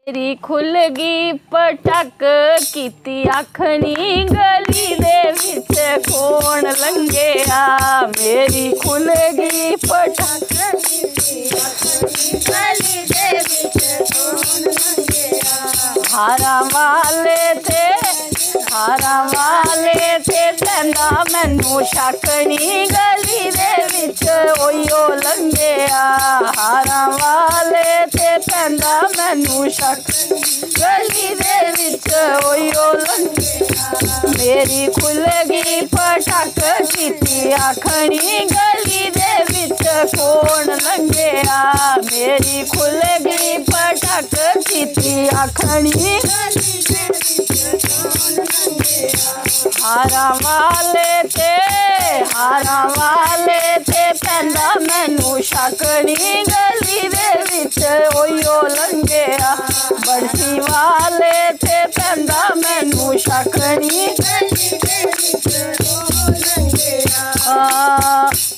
मेरी खुलगी पटक कीती आखनी गली दे विच कौन लंघिया। मेरी खुलगी पटक कीती आखनी गली दे विच कौन लंघिया। हारा वाले थे कहंदा मैनू शकनी गली दे विच ओयो लंघिया। हारा वाले थे कहंदा मैनू गली दे विच ओयो लंघिया। मेरी खुलगी पटक कीती आखनी गली दे विच कौन लंघिया। मेरी खुलगी पटक कीती आखनी गली दे विच कौन लंघिया। हारा वाले थे कहंदा मैनू शकनी गली दे विच ओयो लंघिया। बड़सी वाले थे कहंदा मैनू शकनी गली दे विच ओयो लंघिया।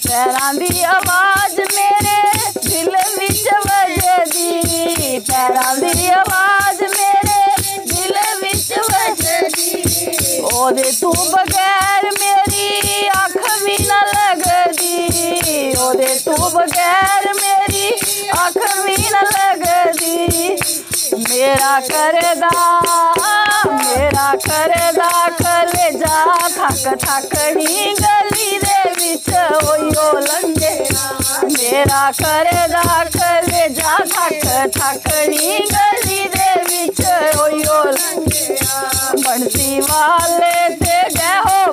पैरां दी आवाज़ मेरे दिल विच वजदी। पैरां दी आवाज़ मेरे दिल विच वजदी। ओदे तू बगैर मेरी अख भी न लगदी। ओदे तू बगैर मेरी अख भी न लगदी। मेरा करदा कलेजा थक थकनी गली दे विच ओयो लंघिया। मेरा करदा कलेजा थक थकनी गली दे विच ओयो लंघिया। बंसी वाले थे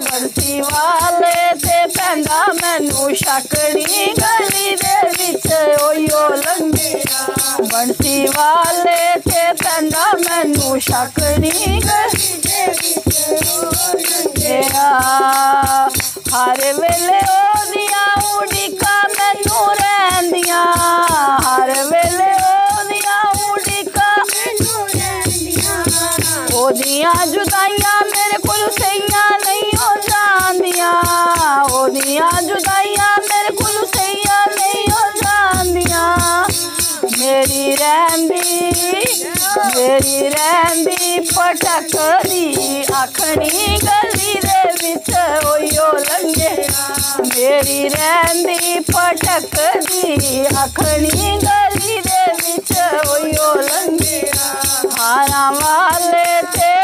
बंसी वाले थे कहंदा मैनू शकनी गली दे विच ओयो लंघिया। बंसी वाले थे कहंदा मैनू शकनी गली दे विच ओयो लंघिया। हर वेले ओदियां उड़ीका मैनू रहिंदियां। हर वेले ओदियां उड़ीका मैनू रहिंदियां। ओदियां जुदाइयां मेरे कोल सहियां नहीं हो जांदियां। ओदियां जुदाइयां मेरे कोल सहियां नहीं हो जांदियां। मेरी रैंदी पटकदी आखनी गली दे विच ओयो लंघिया। मेरी रैंदी पटकदी आखनी गली दे विच ओयो लंघिया। हारा वाले थे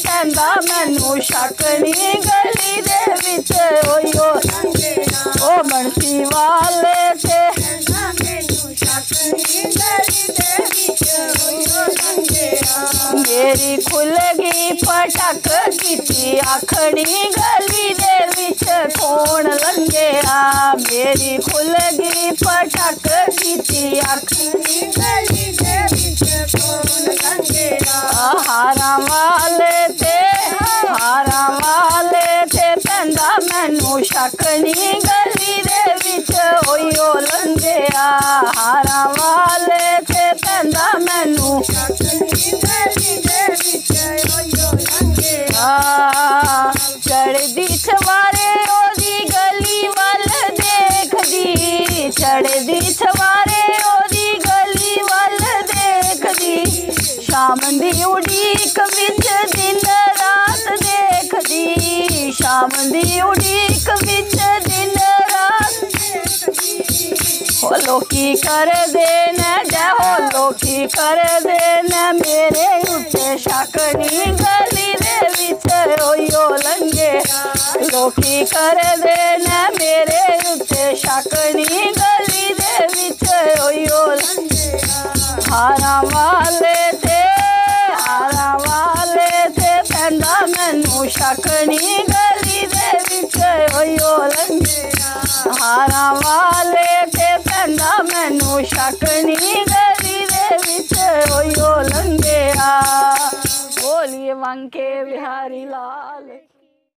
कहंदा मैनू शकनी गली दे विच ओयो लंघिया। ओ बंसी वाले थे कहंदा मैनू शकनी गली दे विच ओयो लंघिया। मेरी खुलगी पटक कीती आखनी गली दे विच कौन लंघिया। मेरी खुलगी पटक कीती आखनी गली दे विच कौन लंघिया। हारा वाले थे कहंदा मैनू शकनी गली दे विच ओयो लंघिया। हारा वाले थे कहंदा मैनू शकनी गली दे विच ओयो लंघिया। चढ़दी सवारे ओदी गली वल देखदी। चढ़दी सवारे ओदी गली वल देखदी। शाम दी उड़ीक विच दिन रात देखदी। शाम दी उड़ीक विच दिन रात देखदी। हो लोकी करदे ने मेरे उत्ते शकनी गली दे विच ओयो लंघिया। लोकी करदे ने मेरे उत्ते शकनी गली दे विच ओयो लंघिया। हारा वाले थे कहंदा मैनू शकनी गली दे विच ओयो लंघिया। हारा वाले थे कहंदा मैनू शकनी गली दे विच ओयो लंघिया। बोलिए बांके बिहारी लाल।